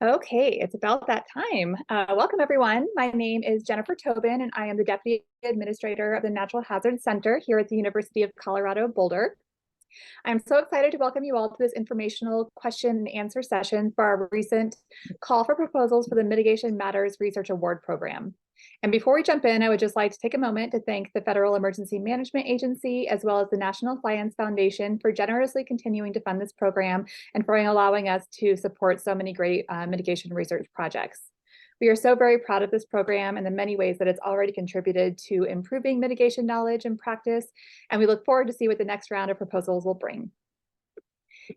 Okay, it's about that time. Welcome, everyone. My name is Jennifer Tobin, and I am the Deputy Administrator of the Natural Hazards Center here at the University of Colorado Boulder. I'm so excited to welcome you all to this informational question and answer session for our recent call for proposals for the Mitigation Matters Research Award Program. And before we jump in, I would just like to take a moment to thank the Federal Emergency Management Agency, as well as the National Science Foundation, for generously continuing to fund this program and for allowing us to support so many great mitigation research projects. We are so very proud of this program and the many ways that it's already contributed to improving mitigation knowledge and practice, and we look forward to see what the next round of proposals will bring.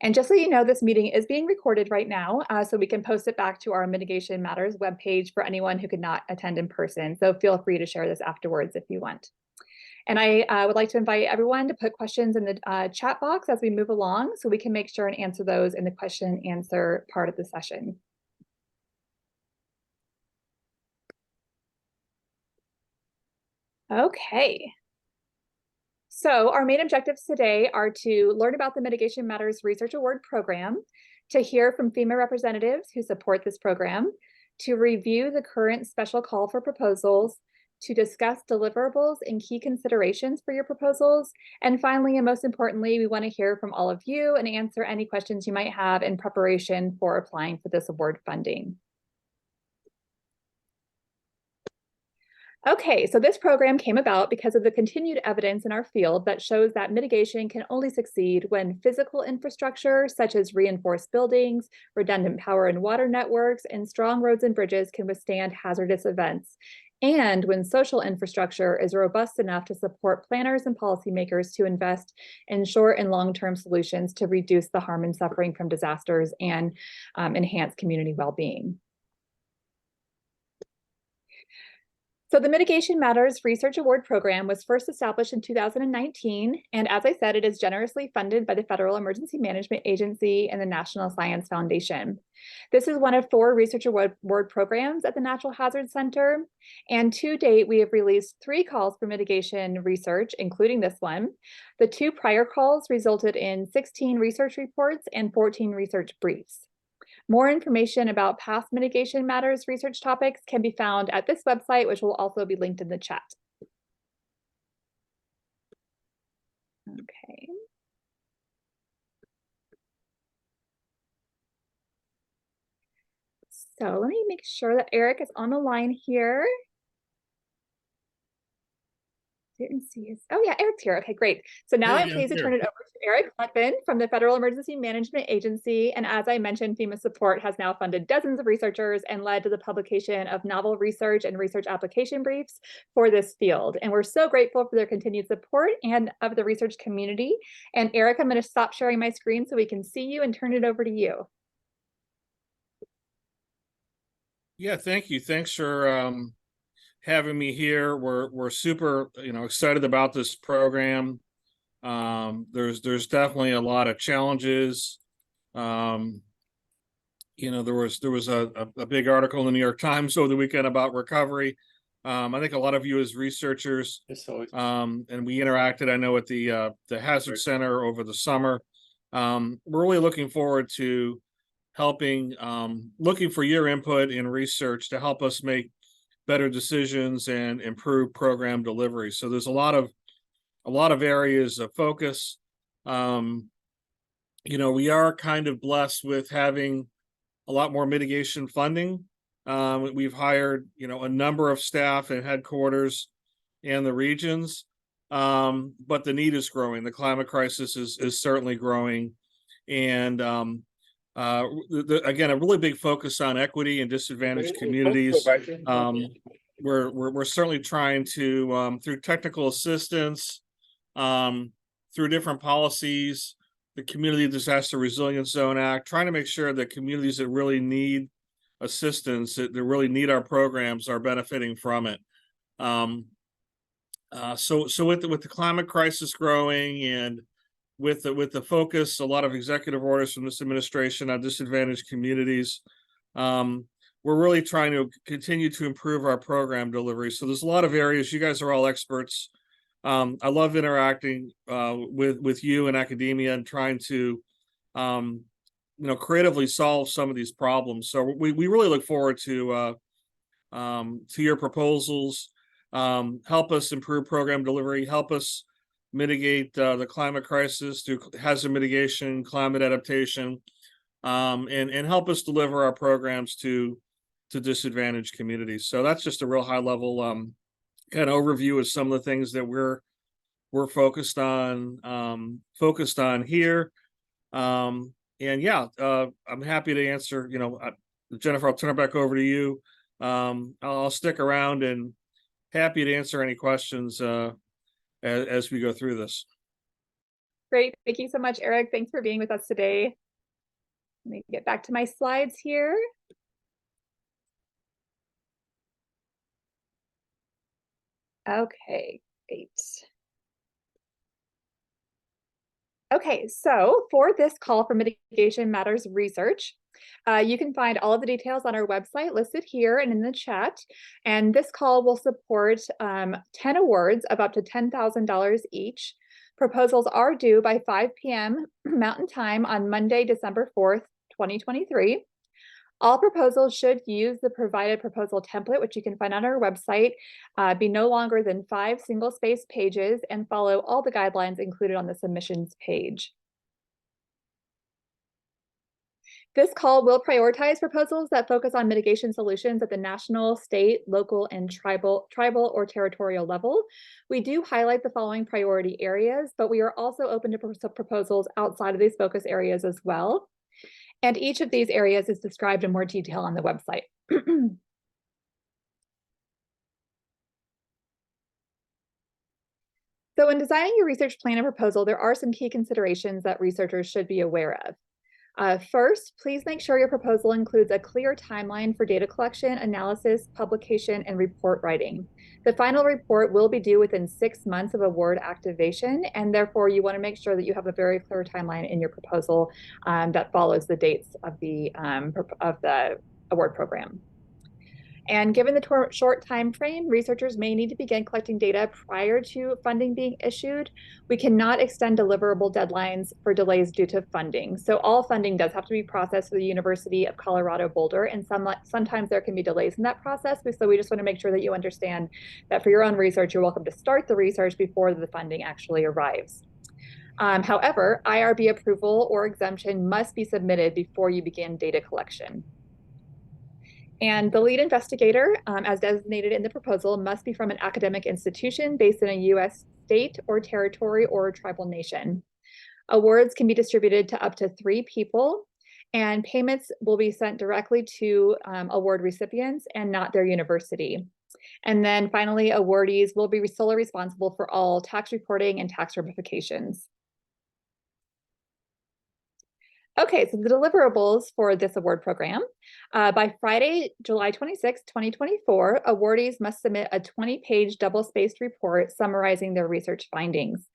And just so you know, this meeting is being recorded right now, so we can post it back to our Mitigation Matters webpage for anyone who could not attend in person. So feel free to share this afterwards if you want. And I would like to invite everyone to put questions in the chat box as we move along, so we can make sure and answer those in the question and answer part of the session. Okay. So our main objectives today are to learn about the Mitigation Matters Research Award Program, to hear from FEMA representatives who support this program, to review the current special call for proposals, to discuss deliverables and key considerations for your proposals, and finally, and most importantly, we want to hear from all of you and answer any questions you might have in preparation for applying for this award funding. Okay, so this program came about because of the continued evidence in our field that shows that mitigation can only succeed when physical infrastructure, such as reinforced buildings, redundant power and water networks, and strong roads and bridges can withstand hazardous events, and when social infrastructure is robust enough to support planners and policymakers to invest in short and long-term solutions to reduce the harm and suffering from disasters and enhance community well-being. So the Mitigation Matters Research Award Program was first established in 2019, and as I said, it is generously funded by the Federal Emergency Management Agency and the National Science Foundation. This is one of 4 research award programs at the Natural Hazards Center, and to date, we have released 3 calls for mitigation research, including this one. The 2 prior calls resulted in 16 research reports and 14 research briefs. More information about past Mitigation Matters research topics can be found at this website, which will also be linked in the chat. Okay. So let me make sure that Eric is on the line here. Didn't see his, oh yeah, Eric's here. Okay, great. So now I'm pleased to turn it over to Eric Lutman from the Federal Emergency Management Agency. And as I mentioned, FEMA support has now funded dozens of researchers and led to the publication of novel research and research application briefs for this field. And we're so grateful for their continued support and of the research community. And Eric, I'm going to stop sharing my screen so we can see you and turn it over to you. Yeah, thank you. Thanks for having me here. We're super excited about this program. There's definitely a lot of challenges. There was a big article in the New York Times over the weekend about recovery. I think a lot of you as researchers, and we interacted, I know, at the Hazard Center over the summer. We're really looking forward to helping, looking for your input in research to help us make better decisions and improve program delivery. So there's a lot of areas of focus. We are kind of blessed with having a lot more mitigation funding. We've hired, a number of staff at headquarters and the regions, but the need is growing. The climate crisis is certainly growing, and again, a really big focus on equity and disadvantaged communities. We're certainly trying to, through technical assistance, through different policies, the Community Disaster Resilience Zone Act, trying to make sure that communities that really need assistance, that really need our programs, are benefiting from it. So with the climate crisis growing, and with the focus, a lot of executive orders from this administration on disadvantaged communities, we're really trying to continue to improve our program delivery. So there's a lot of areas. You guys are all experts. I love interacting with you and academia and trying to creatively solve some of these problems. So we really look forward to your proposals. Help us improve program delivery, help us mitigate the climate crisis through hazard mitigation, climate adaptation, and help us deliver our programs to disadvantaged communities. So that's just a real high level kind of overview of some of the things that we're focused on here. And yeah, I'm happy to answer. Jennifer, I'll turn it back over to you. I'll stick around and happy to answer any questions as we go through this. Great. Thank you so much, Eric. Thanks for being with us today. Let me get back to my slides here. Okay, great. Okay, so for this call for Mitigation Matters research, you can find all of the details on our website listed here and in the chat. And this call will support 10 awards of up to $10,000 each. Proposals are due by 5 p.m. Mountain Time on Monday, December 4th, 2023. All proposals should use the provided proposal template, which you can find on our website, be no longer than 5 single-space pages, and follow all the guidelines included on the submissions page. This call will prioritize proposals that focus on mitigation solutions at the national, state, local, and tribal or territorial level. We do highlight the following priority areas, but we are also open to proposals outside of these focus areas as well. And each of these areas is described in more detail on the website. So in designing your research plan and proposal, there are some key considerations that researchers should be aware of. First, please make sure your proposal includes a clear timeline for data collection, analysis, publication, and report writing. The final report will be due within 6 months of award activation, and therefore you want to make sure that you have a very clear timeline in your proposal that follows the dates of the award program. And given the short time frame, researchers may need to begin collecting data prior to funding being issued. We cannot extend deliverable deadlines for delays due to funding. So all funding does have to be processed through the University of Colorado Boulder, and sometimes there can be delays in that process. So we just want to make sure that you understand that for your own research, you're welcome to start the research before the funding actually arrives. However, IRB approval or exemption must be submitted before you begin data collection. And the lead investigator, as designated in the proposal, must be from an academic institution based in a U.S. state or territory or tribal nation. Awards can be distributed to up to 3 people, and payments will be sent directly to award recipients and not their university. And then finally, awardees will be solely responsible for all tax reporting and tax ramifications. Okay, so the deliverables for this award program. By Friday, July 26, 2024, awardees must submit a 20-page double-spaced report summarizing their research findings.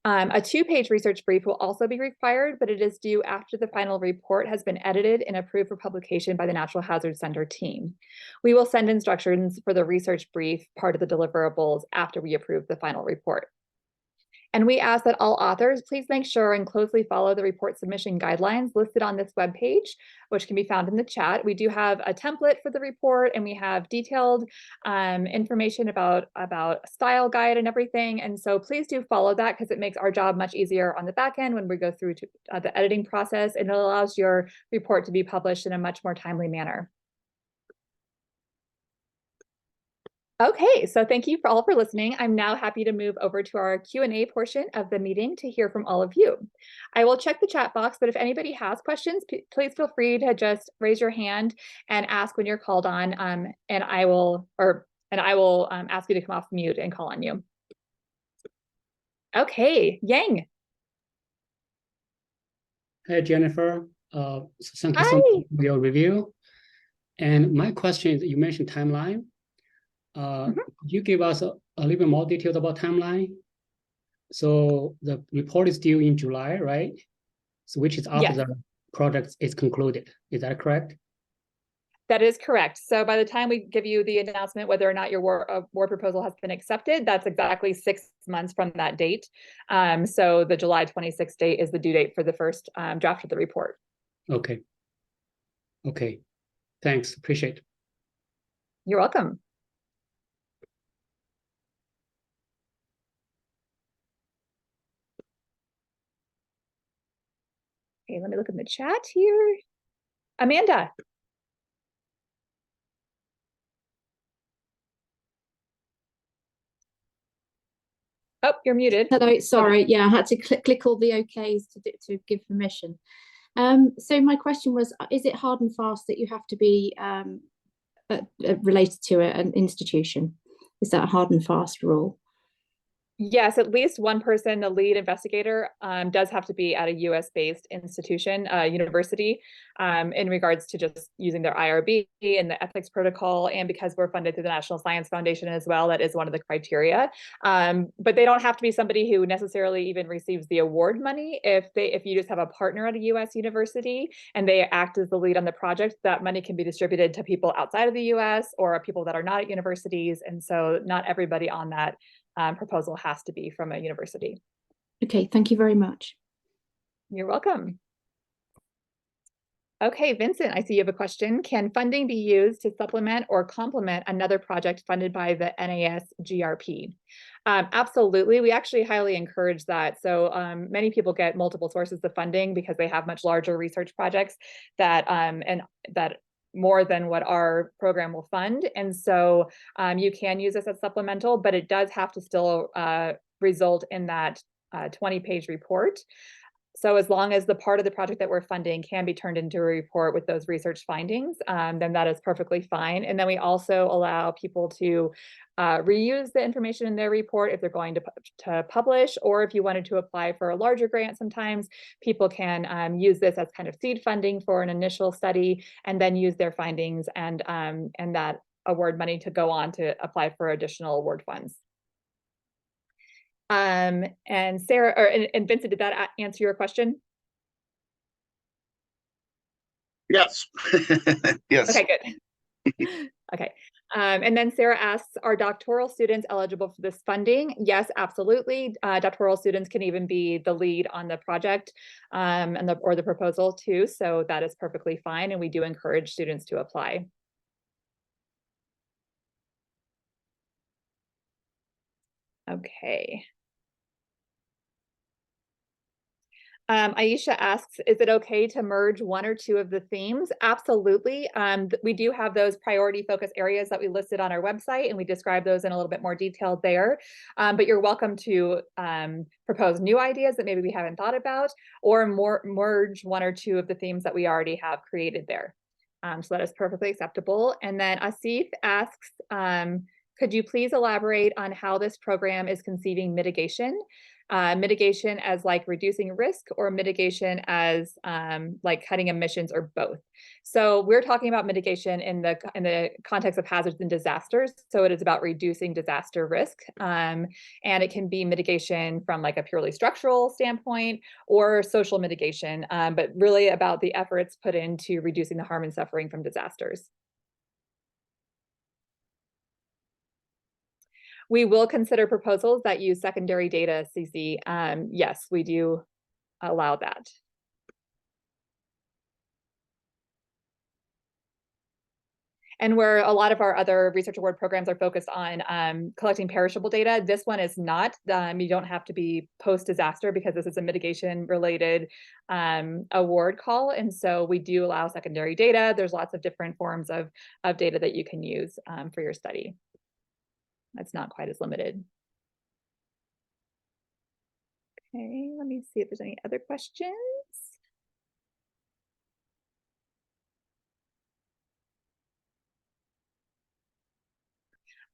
A 2-page research brief will also be required, but it is due after the final report has been edited and approved for publication by the Natural Hazard Center team. We will send instructions for the research brief part of the deliverables after we approve the final report. And we ask that all authors please make sure and closely follow the report submission guidelines listed on this webpage, which can be found in the chat. We do have a template for the report, and we have detailed information about style guide and everything. And so please do follow that, because it makes our job much easier on the back end when we go through to the editing process, and it allows your report to be published in a much more timely manner. Okay, so thank you all for listening. I'm now happy to move over to our Q&A portion of the meeting to hear from all of you. I will check the chat box, but if anybody has questions, please feel free to just raise your hand and ask when you're called on, and I will ask you to come off mute and call on you. Okay, Yang. Hi, Jennifer. So thank you so much for your review. And my question is, you mentioned timeline. Could you give us a little bit more details about timeline? So the report is due in July, right? So which is after the project is concluded. Is that correct? That is correct. So by the time we give you the announcement whether or not your award proposal has been accepted, that's exactly 6 months from that date. So the July 26th date is the due date for the first draft of the report. Okay. Okay. Thanks. Appreciate it. You're welcome. Okay, let me look in the chat here. Amanda. Oh, you're muted. Hello, sorry. Yeah, I had to click all the OKs to give permission. So my question was, is it hard and fast that you have to be related to an institution? Is that a hard and fast rule? Yes, at least one person, the lead investigator, does have to be at a US-based institution, university, in regards to just using their IRB and the ethics protocol. And because we're funded through the National Science Foundation as well, that is one of the criteria. But they don't have to be somebody who necessarily even receives the award money. If you just have a partner at a US university and they act as the lead on the project, that money can be distributed to people outside of the US or people that are not at universities. And so not everybody on that proposal has to be from a university. Okay, thank you very much. You're welcome. Okay, Vincent, I see you have a question. Can funding be used to supplement or complement another project funded by the NAS GRP? Absolutely, we actually highly encourage that. So many people get multiple sources of funding because they have much larger research projects that more than what our program will fund. And so you can use this as supplemental, but it does have to still result in that 20-page report. So as long as the part of the project that we're funding can be turned into a report with those research findings, then that is perfectly fine. And then we also allow people to reuse the information in their report if they're going to publish, or if you wanted to apply for a larger grant, sometimes people can use this as kind of seed funding for an initial study, and then use their findings and that award money to go on to apply for additional award funds. And Sarah, and Vincent, did that answer your question? Yes. Yes. Okay, good. Okay. And then Sarah asks, are doctoral students eligible for this funding? Yes, absolutely. Doctoral students can even be the lead on the project or the proposal too. So that is perfectly fine. And we do encourage students to apply. Okay. Aisha asks, is it okay to merge one or two of the themes? Absolutely. We do have those priority focus areas that we listed on our website, and we describe those in a little bit more detail there. But you're welcome to propose new ideas that maybe we haven't thought about, or merge one or two of the themes that we already have created there. So that is perfectly acceptable. And then Asif asks, could you please elaborate on how this program is conceiving mitigation? Mitigation as like reducing risk, or mitigation as like cutting emissions, or both. So we're talking about mitigation in the context of hazards and disasters. So it is about reducing disaster risk. And it can be mitigation from like a purely structural standpoint or social mitigation, but really about the efforts put into reducing the harm and suffering from disasters. We will consider proposals that use secondary data, CC. Yes, we do allow that. And where a lot of our other research award programs are focused on collecting perishable data, this one is not. You don't have to be post-disaster because this is a mitigation-related award call. And so we do allow secondary data. There's lots of different forms of data that you can use for your study. That's not quite as limited. Okay, let me see if there's any other questions.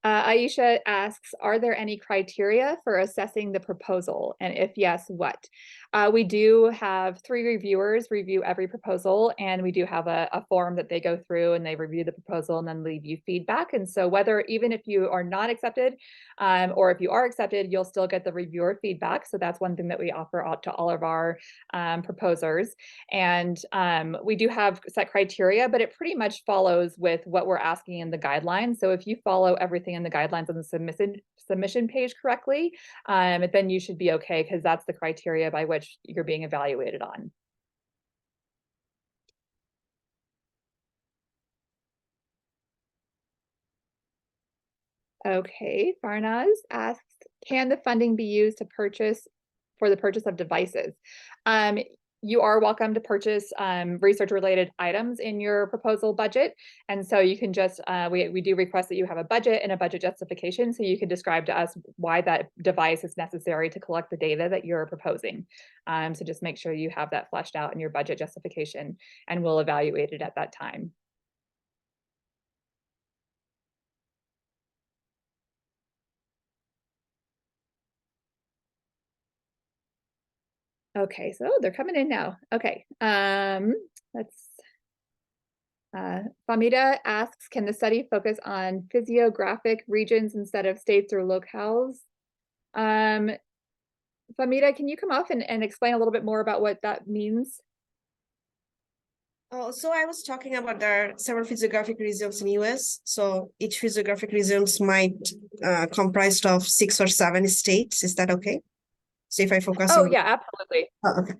Aisha asks, are there any criteria for assessing the proposal? And if yes, what? We do have 3 reviewers review every proposal, and we do have a form that they go through and they review the proposal and then leave you feedback. And so even if you are not accepted, or if you are accepted, you'll still get the reviewer feedback. So that's one thing that we offer out to all of our proposers. And we do have set criteria, but it pretty much follows with what we're asking in the guidelines. So if you follow everything in the guidelines on the submission page correctly, then you should be okay, because that's the criteria by which you're being evaluated on. Okay, Farnaz asks, can the funding be used to purchase for the purchase of devices? You are welcome to purchase research related items in your proposal budget. And so you can just, we do request that you have a budget and a budget justification so you can describe to us why that device is necessary to collect the data that you're proposing. So just make sure you have that fleshed out in your budget justification and we'll evaluate it at that time. Okay, so they're coming in now. Okay, let's. Famida asks, can the study focus on physiographic regions instead of states or locales? Famida, can you come off and explain a little bit more about what that means? Oh, so I was talking about there are several physiographic regions in US. So each physiographic regions might comprised of 6 or 7 states. Is that okay? So if I focus Oh on yeah, absolutely. okay.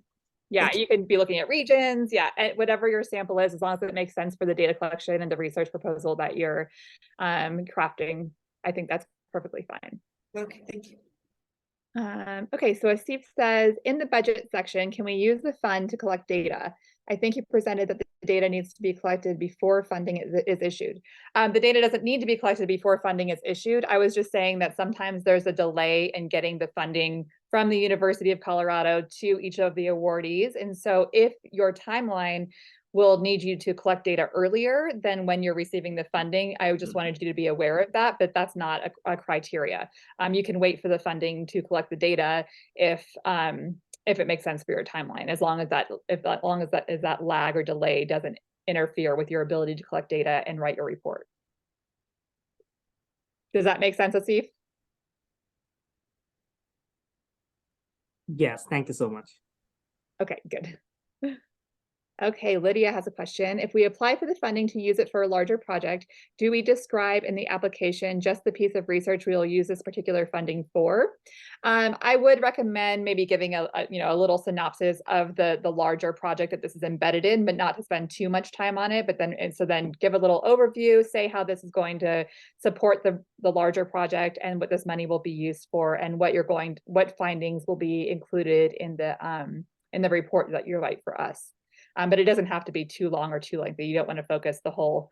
Yeah, Thank you. you can be looking at regions, yeah, whatever your sample is, as long as it makes sense for the data collection and the research proposal that you're crafting, I think that's perfectly fine. Okay, thank you. Okay, so Asif says, in the budget section, can we use the fund to collect data? I think you presented that the data needs to be collected before funding is issued. The data doesn't need to be collected before funding is issued. I was just saying that sometimes there's a delay in getting the funding from the University of Colorado to each of the awardees. And so if your timeline will need you to collect data earlier than when you're receiving the funding, I just wanted you to be aware of that, but that's not a criteria. You can wait for the funding to collect the data if it makes sense for your timeline, as long as that lag or delay doesn't interfere with your ability to collect data and write your report. Does that make sense, Asif? Yes, thank you so much. Okay, good. Okay, Lydia has a question. If we apply for the funding to use it for a larger project, do we describe in the application just the piece of research we will use this particular funding for? I would recommend maybe giving a little synopsis of the larger project that this is embedded in, but not to spend too much time on it. But then give a little overview, say how this is going to support the larger project and what this money will be used for, and what findings will be included in the report that you write for us. But it doesn't have to be too long or too lengthy. You don't want to focus the whole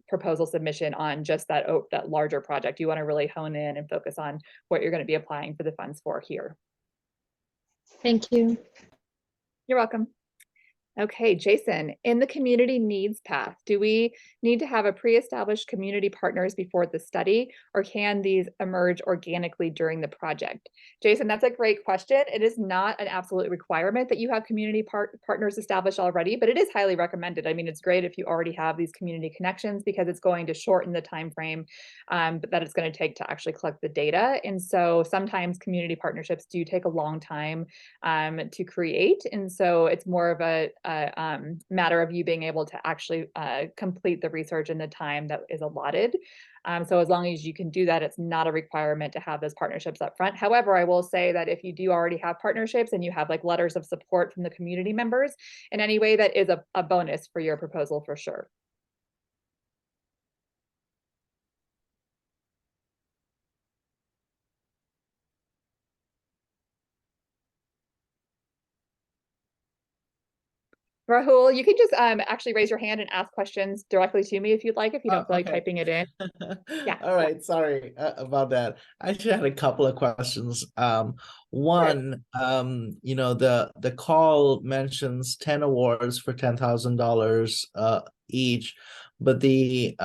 proposal submission on just that larger project. You want to really hone in and focus on what you're going to be applying for the funds for here. Thank you. You're welcome. Okay, Jason, in the community needs path, do we need to have a pre-established community partners before the study, or can these emerge organically during the project? Jason, that's a great question. It is not an absolute requirement that you have community partners established already, but it is highly recommended. I mean, it's great if you already have these community connections because it's going to shorten the time frame that it's going to take to actually collect the data. And so sometimes community partnerships do take a long time to create. And so it's more of a matter of you being able to actually complete the research in the time that is allotted. So as long as you can do that, it's not a requirement to have those partnerships up front. However, I will say that if you do already have partnerships and you have like letters of support from the community members in any way, that is a bonus for your proposal for sure. Rahul, you can just actually raise your hand and ask questions directly to me if you'd like, if you don't feel like Okay. typing it in. Yeah. All right. Sorry about that. I actually had a couple of questions. One, the call mentions 10 awards for $10,000 each, but the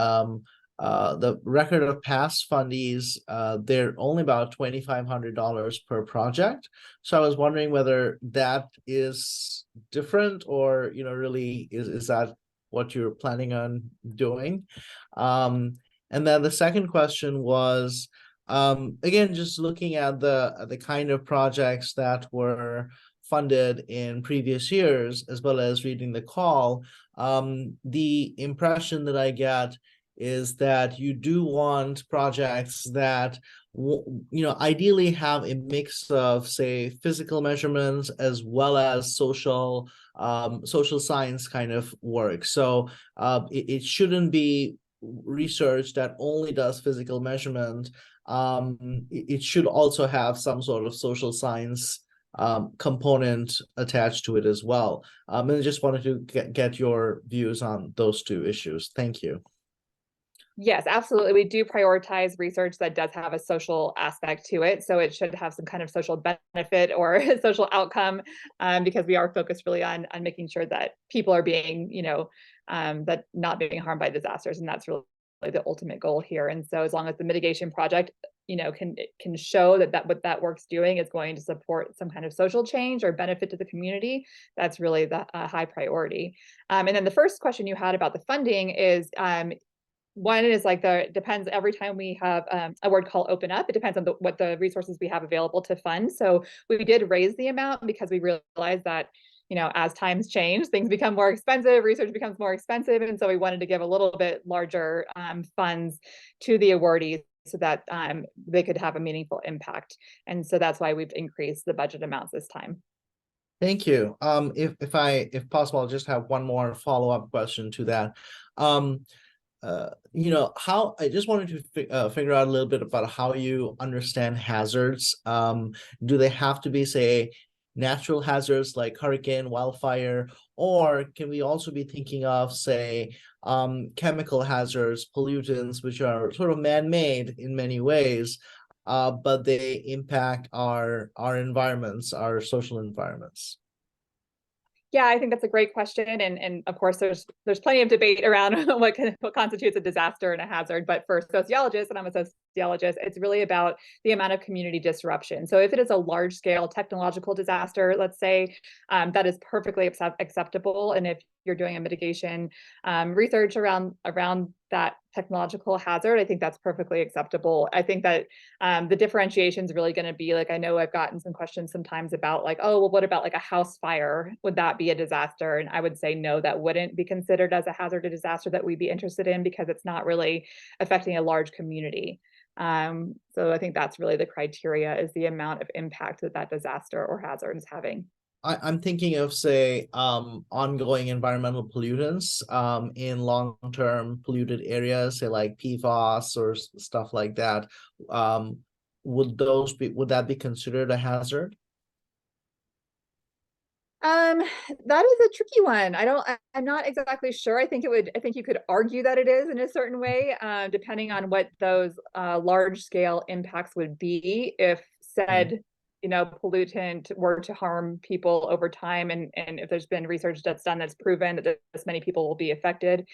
record of past fundies, they're only about $2,500 per project. So I was wondering whether that is different or, really is that what you're planning on doing? And then the second question was, again, just looking at the kind of projects that were funded in previous years, as well as reading the call, the impression that I get is that you do want projects that ideally have a mix of, say, physical measurements as well as social science kind of work. So it shouldn't be research that only does physical measurement, it should also have some sort of social science component attached to it as well. And I just wanted to get your views on those two issues. Thank you. Yes, absolutely. We do prioritize research that does have a social aspect to it. So it should have some kind of social benefit or social outcome, because we are focused really on making sure that people are being, that not being harmed by disasters. And that's really the ultimate goal here. And so as long as the mitigation project, can show that what that work's doing is going to support some kind of social change or benefit to the community, that's really the high priority. And then the first question you had about the funding is, one is like depends every time we have a word call open up, it depends on what the resources we have available to fund. So we did raise the amount because we realized that, as times change, things become more expensive, research becomes more expensive. And so we wanted to give a little bit larger funds to the awardees so that they could have a meaningful impact. And so that's why we've increased the budget amounts this time. Thank you. If possible, I'll just have one more follow-up question to that. How I just wanted to figure out a little bit about how you understand hazards. Do they have to be, say, natural hazards like hurricane, wildfire, or can we also be thinking of, say, chemical hazards, pollutants, which are sort of man-made in many ways, but they impact our environments, our social environments? Yeah, I think that's a great question. And of course, there's plenty of debate around what constitutes a disaster and a hazard. But for sociologists, and I'm a sociologist, it's really about the amount of community disruption. So if it is a large scale technological disaster, let's say, that is perfectly acceptable. And if you're doing a mitigation research around that technological hazard, I think that's perfectly acceptable. I think that the differentiation is really going to be like, I know I've gotten some questions sometimes about like, oh, well, what about like a house fire? Would that be a disaster? And I would say, no, that wouldn't be considered as a hazard or disaster that we'd be interested in because it's not really affecting a large community. So I think that's really the criteria, is the amount of impact that disaster or hazard is having. I'm thinking of, say, ongoing environmental pollutants in long-term polluted areas, say like PFAS or stuff like that. Would that be considered a hazard? That is a tricky one. I'm not exactly sure. I think you could argue that it is in a certain way, depending on what those large scale impacts would be if said, pollutant were to harm people over time, and if there's been research that's done that's proven that this many people will be affected.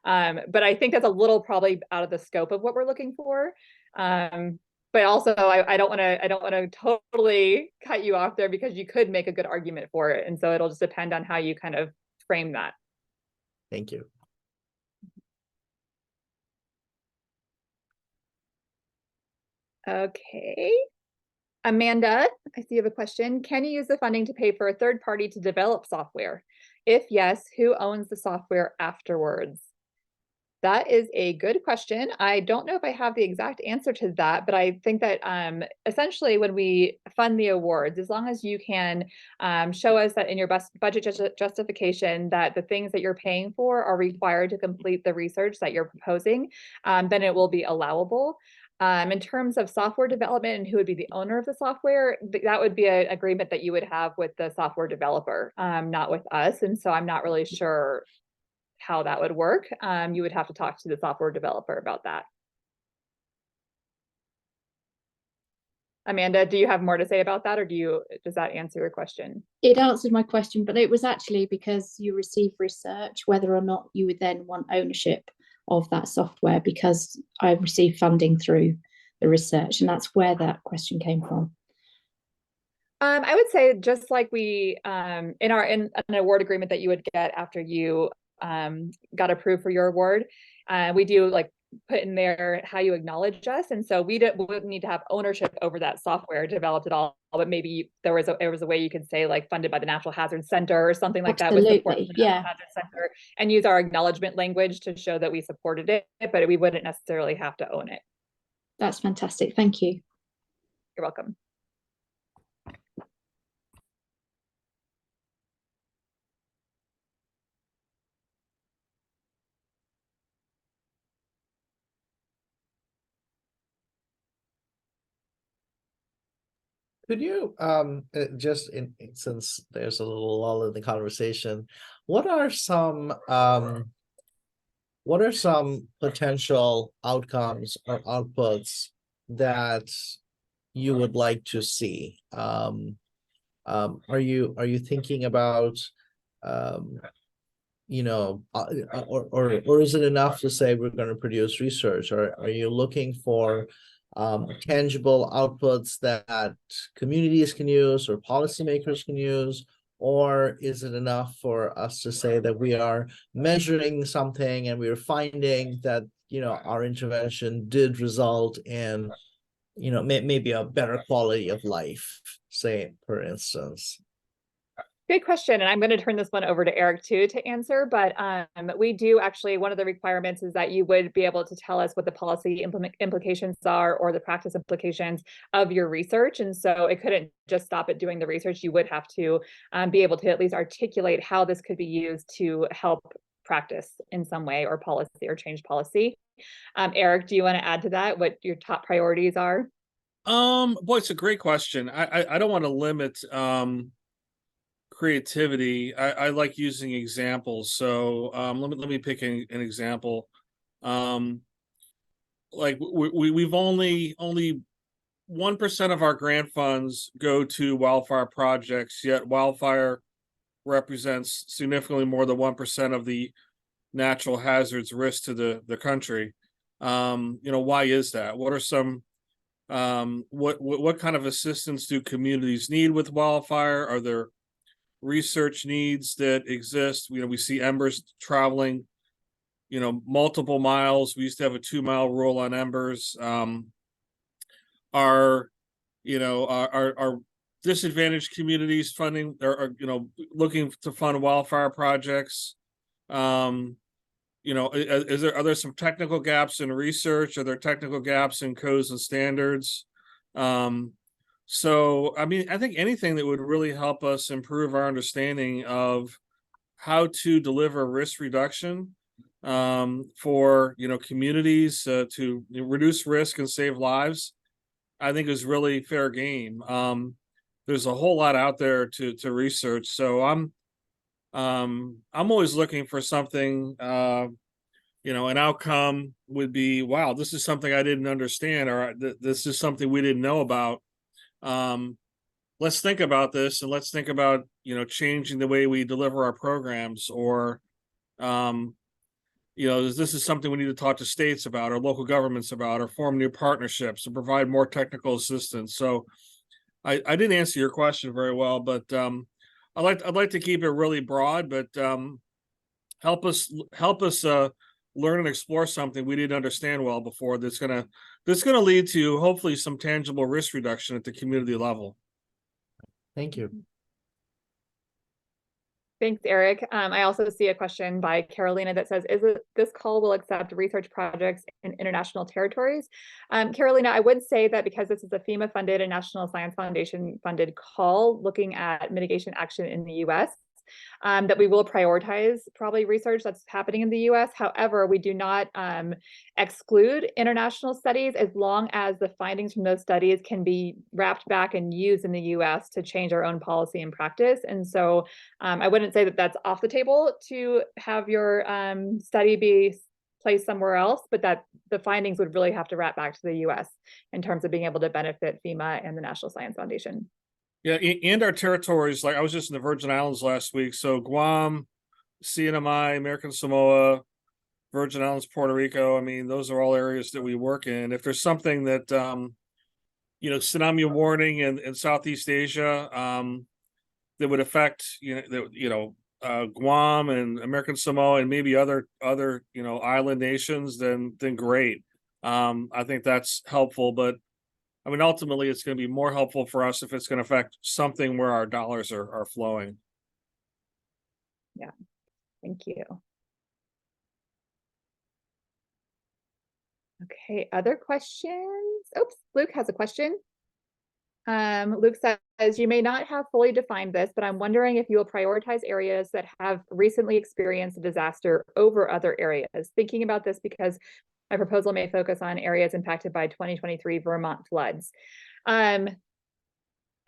But I think that's a little probably out of the scope of what we're looking for. But also I don't want to totally cut you off there, because you could make a good argument for it. And so it'll just depend on how you kind of frame that. Thank you. Okay. Amanda, I see you have a question. Can you use the funding to pay for a third party to develop software? If yes, who owns the software afterwards? That is a good question. I don't know if I have the exact answer to that, but I think that essentially when we fund the awards, as long as you can show us that in your budget justification that the things that you're paying for are required to complete the research that you're proposing, then it will be allowable. In terms of software development and who would be the owner of the software, that would be an agreement that you would have with the software developer, not with us. And so I'm not really sure how that would work. You would have to talk to the software developer about that. Amanda, do you have more to say about that, or does that answer your question? It answered my question, but it was actually because you receive research, whether or not you would then want ownership of that software, because I receive funding through the research, and that's where that question came from. I would say just like we in an award agreement that you would get after you got approved for your award, we do like put in there how you acknowledge us, and so we wouldn't need to have ownership over that software developed at all, but maybe there was a way you could say like funded by the Natural Hazard Center or something like that, with support from the Natural Hazard Center, and use our acknowledgement language to show that we supported it, but we wouldn't necessarily have to own it. That's fantastic. Thank you. You're welcome. Could you just since there's a little lull in the conversation, what are some potential outcomes or outputs that you would like to see? Are you thinking about or is it enough to say we're going to produce research, or are you looking for tangible outputs that communities can use or policymakers can use? Or is it enough for us to say that we are measuring something and we're finding that, our intervention did result in, maybe a better quality of life, say, for instance? Good question. And I'm going to turn this one over to Eric too to answer, but we do actually, one of the requirements is that you would be able to tell us what the policy implications are or the practice implications of your research. And so it couldn't just stop at doing the research. You would have to be able to at least articulate how this could be used to help practice in some way or policy or change policy. Eric, do you want to add to that what your top priorities are? Boy, it's a great question. I don't want to limit creativity. I like using examples. So let me pick an example. Like we've only 1% of our grant funds go to wildfire projects, yet wildfire represents significantly more than 1% of the natural hazards risk to the country. Why is that? What are some what kind of assistance do communities need with wildfire? Are there research needs that exist? We see embers traveling, multiple miles. We used to have a 2-mile rule on embers. Are disadvantaged communities funding or looking to fund wildfire projects? Are there some technical gaps in research? Are there technical gaps in codes and standards? So, I mean, I think anything that would really help us improve our understanding of how to deliver risk reduction for communities to reduce risk and save lives, I think is really fair game. There's a whole lot out there to research, so I'm always looking for something. An outcome would be, wow, this is something I didn't understand, or this is something we didn't know about. Let's think about this, and let's think about changing the way we deliver our programs, or this is something we need to talk to states about or local governments about, or form new partnerships and provide more technical assistance. So I didn't answer your question very well, but I'd like to keep it really broad, but help us learn and explore something we didn't understand well before, that's gonna lead to hopefully some tangible risk reduction at the community level. Thank you. Thanks, Eric. I also see a question by Carolina that says, this call will accept research projects in international territories? Carolina, I would say that because this is a FEMA funded and National Science Foundation funded call looking at mitigation action in the US, that we will prioritize probably research that's happening in the US. However, we do not exclude international studies as long as the findings from those studies can be wrapped back and used in the US to change our own policy and practice. And so I wouldn't say that that's off the table to have your study be placed somewhere else, but that the findings would really have to wrap back to the US in terms of being able to benefit FEMA and the National Science Foundation. Yeah, and our territories, like I was just in the Virgin Islands last week. So Guam, CNMI, American Samoa, Virgin Islands, Puerto Rico. I mean, those are all areas that we work in. If there's something that, tsunami warning in Southeast Asia that would affect, Guam and American Samoa and maybe other island nations, then great. I think that's helpful, but I mean, ultimately, it's going to be more helpful for us if it's going to affect something where our dollars are flowing. Yeah, thank you. Okay, other questions? Oops, Luke has a question. Luke says, you may not have fully defined this, but I'm wondering if you will prioritize areas that have recently experienced a disaster over other areas. Thinking about this because my proposal may focus on areas impacted by 2023 Vermont floods.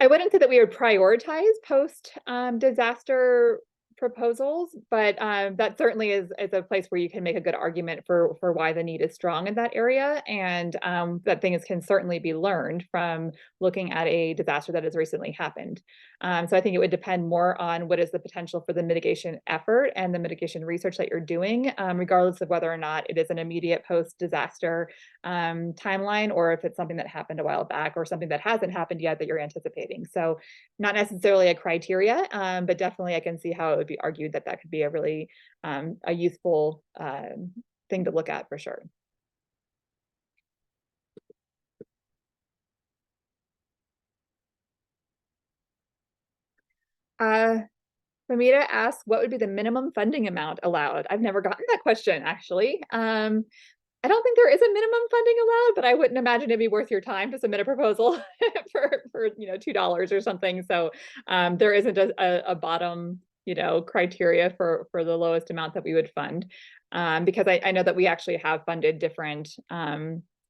I wouldn't say that we would prioritize post disaster proposals, but that certainly is a place where you can make a good argument for why the need is strong in that area, and that things can certainly be learned from looking at a disaster that has recently happened. So I think it would depend more on what is the potential for the mitigation effort and the mitigation research that you're doing, regardless of whether or not it is an immediate post disaster timeline, or if it's something that happened a while back or something that hasn't happened yet that you're anticipating. So not necessarily a criteria, but definitely I can see how it would be argued that that could be a really a useful thing to look at for sure. Famita asks, what would be the minimum funding amount allowed? I've never gotten that question, actually. I don't think there is a minimum funding allowed, but I wouldn't imagine it'd be worth your time to submit a proposal for $2 or something. So there isn't a bottom criteria for the lowest amount that we would fund, because I know that we actually have funded different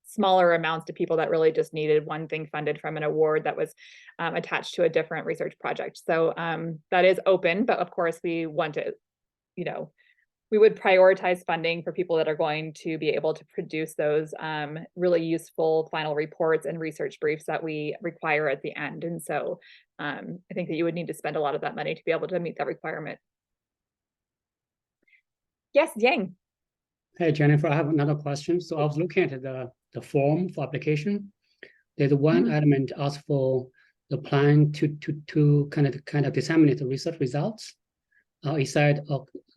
smaller amounts to people that really just needed one thing funded from an award that was attached to a different research project. So that is open, but of course we want to, we would prioritize funding for people that are going to be able to produce those really useful final reports and research briefs that we require at the end. And so I think that you would need to spend a lot of that money to be able to meet that requirement. Yes, Yang. Hey, Jennifer, I have another question. So I was looking at the form for application. There's one element asked for the plan to kind of disseminate the research results. It said,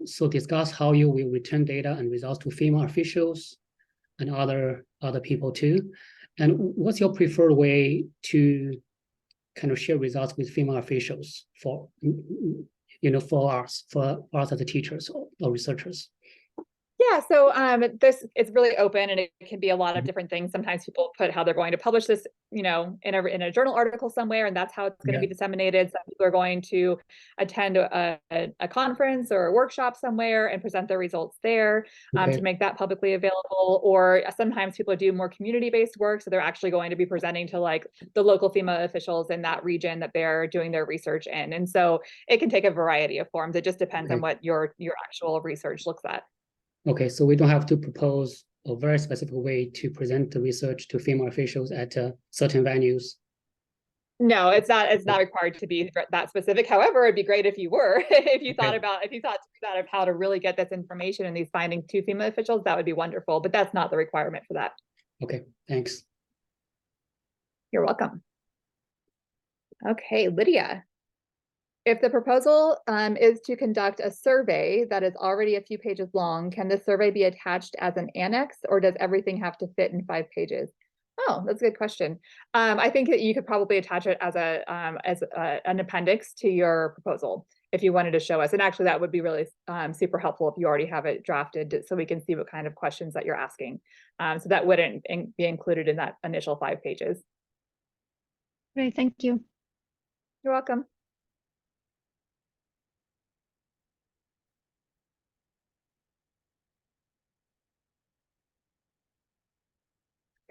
so discuss how you will return data and results to FEMA officials and other people too. And what's your preferred way to kind of share results with FEMA officials for us as the teachers or researchers? Yeah, so this is really open, and it can be a lot of different things. Sometimes people put how they're going to publish this, in a journal article somewhere, and that's how it's going to be disseminated. Some people are going to attend a conference or a workshop somewhere and present their results there to make that publicly available. Or sometimes people do more community-based work, so they're actually going to be presenting to like the local FEMA officials in that region that they're doing their research in. And so it can take a variety of forms. It just depends on what your actual research looks at. Okay, so we don't have to propose a very specific way to present the research to FEMA officials at certain venues. No, it's not required to be that specific. However, it'd be great if you were, if you thought of how to really get this information and these findings to FEMA officials, that would be wonderful, but that's not the requirement for that. Okay, thanks. You're welcome. Okay, Lydia. If the proposal is to conduct a survey that is already a few pages long, can the survey be attached as an annex, or does everything have to fit in 5 pages? Oh, that's a good question. I think that you could probably attach it as an appendix to your proposal if you wanted to show us. And actually, that would be really super helpful if you already have it drafted, so we can see what kind of questions that you're asking. So that wouldn't be included in that initial 5 pages. Great, thank you. You're welcome.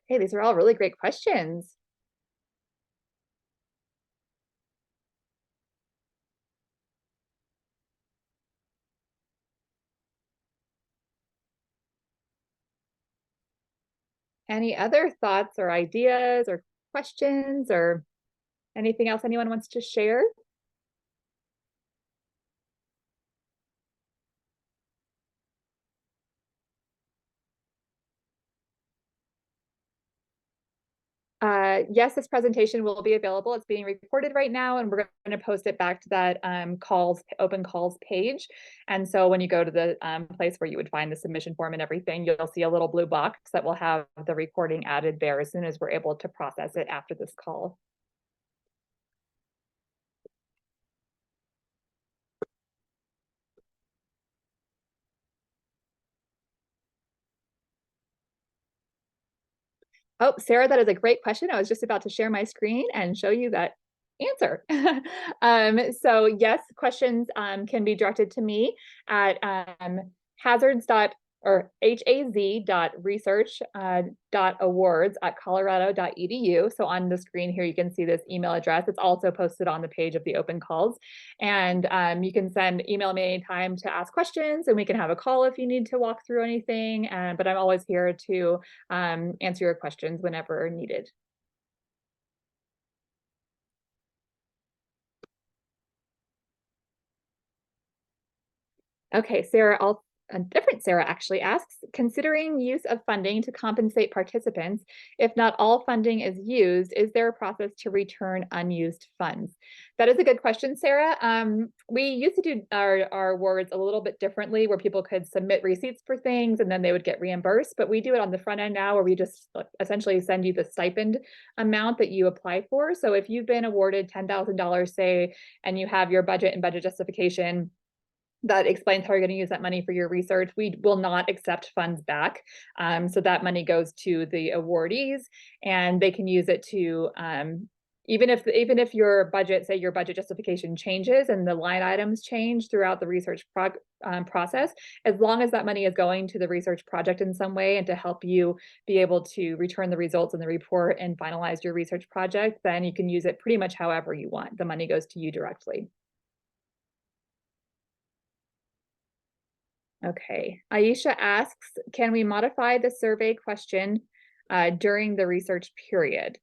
Hey, these are all really great questions. Any other thoughts or ideas or questions or anything else anyone wants to share? Yes, this presentation will be available. It's being recorded right now, and we're going to post it back to that open calls page. And so when you go to the place where you would find the submission form and everything, you'll see a little blue box that will have the recording added there as soon as we're able to process it after this call. Oh, Sarah, that is a great question. I was just about to share my screen and show you that answer. So yes, questions can be directed to me at hazards.org. or haz.research.awards@colorado.edu. So on the screen here, you can see this email address. It's also posted on the page of the open calls. And you can email me anytime to ask questions, and we can have a call if you need to walk through anything. But I'm always here to answer your questions whenever needed. Okay, a different Sarah actually asks, considering use of funding to compensate participants, if not all funding is used, is there a process to return unused funds? That is a good question, Sarah. We used to do our awards a little bit differently, where people could submit receipts for things and then they would get reimbursed, but we do it on the front end now, where we just essentially send you the stipend amount that you apply for. So if you've been awarded $10,000, say, and you have your budget and budget justification that explains how you're going to use that money for your research, we will not accept funds back. So that money goes to the awardees, and they can use it to, even if your budget, say your budget justification changes and the line items change throughout the research process, as long as that money is going to the research project in some way and to help you be able to return the results in the report and finalize your research project, then you can use it pretty much however you want. The money goes to you directly. Okay, Aisha asks, can we modify the survey question during the research period?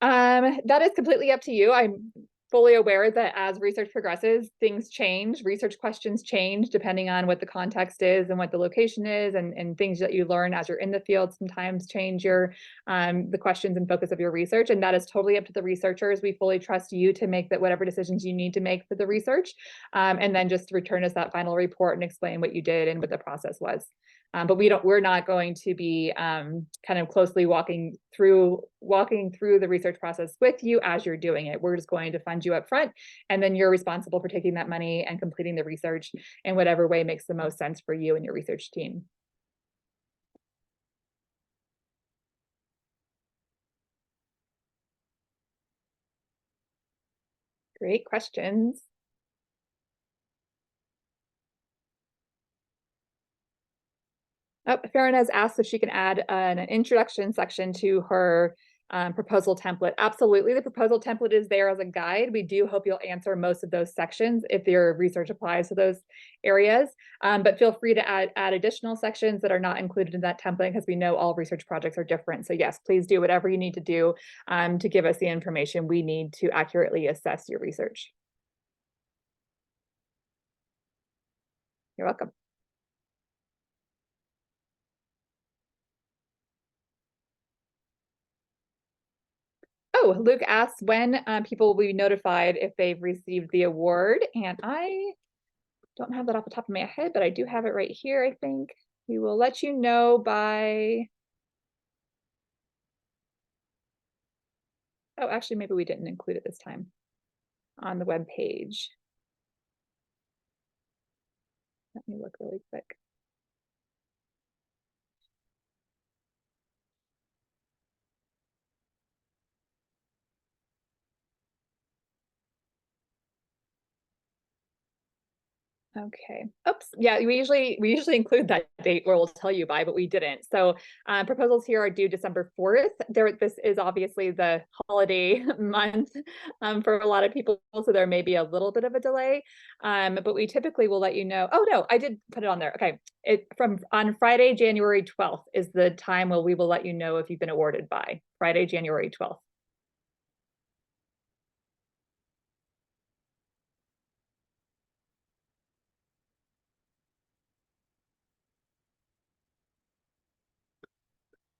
That is completely up to you. I'm fully aware that as research progresses, things change, research questions change depending on what the context is and what the location is, and things that you learn as you're in the field sometimes change your the questions and focus of your research, and that is totally up to the researchers. We fully trust you to make whatever decisions you need to make for the research, and then just return us that final report and explain what you did and what the process was. But we're not going to be kind of closely walking through the research process with you as you're doing it. We're just going to fund you up front, and then you're responsible for taking that money and completing the research in whatever way makes the most sense for you and your research team. Great questions. Oh, Farron has asked if she can add an introduction section to her proposal template. Absolutely, the proposal template is there as a guide. We do hope you'll answer most of those sections if your research applies to those areas, but feel free to add additional sections that are not included in that template, because we know all research projects are different. So yes, please do whatever you need to do to give us the information we need to accurately assess your research. You're welcome. Oh, Luke asks when people will be notified if they've received the award, and I don't have that off the top of my head, but I do have it right here, I think. We will let you know by... Oh, actually, maybe we didn't include it this time on the web page. Let me look really quick. Okay. Oops. Yeah, we usually include that date where we'll tell you by, but we didn't. So proposals here are due December 4th. This is obviously the holiday month for a lot of people, so there may be a little bit of a delay. But we typically will let you know. Oh no, I did put it on there. Okay. On Friday, January 12th is the time where we will let you know if you've been awarded by Friday, January 12th.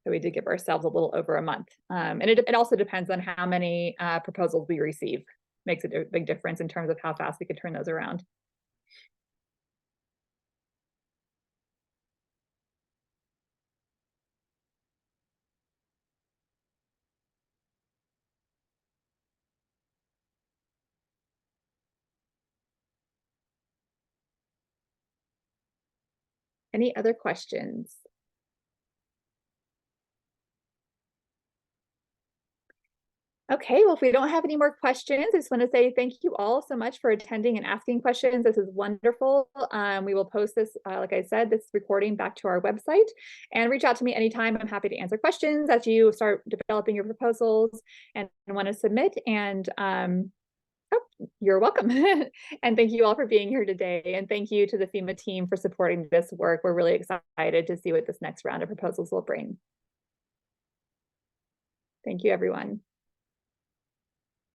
So we did give ourselves a little over a month. And it also depends on how many proposals we receive. Makes a big difference in terms of how fast we can turn those around. Any other questions? Okay, well, if we don't have any more questions, I just want to say thank you all so much for attending and asking questions. This is wonderful. We will post this, like I said, this recording back to our website, and reach out to me anytime. I'm happy to answer questions as you start developing your proposals and want to submit. And oh, you're welcome. And thank you all for being here today. And thank you to the FEMA team for supporting this work. We're really excited to see what this next round of proposals will bring. Thank you, everyone.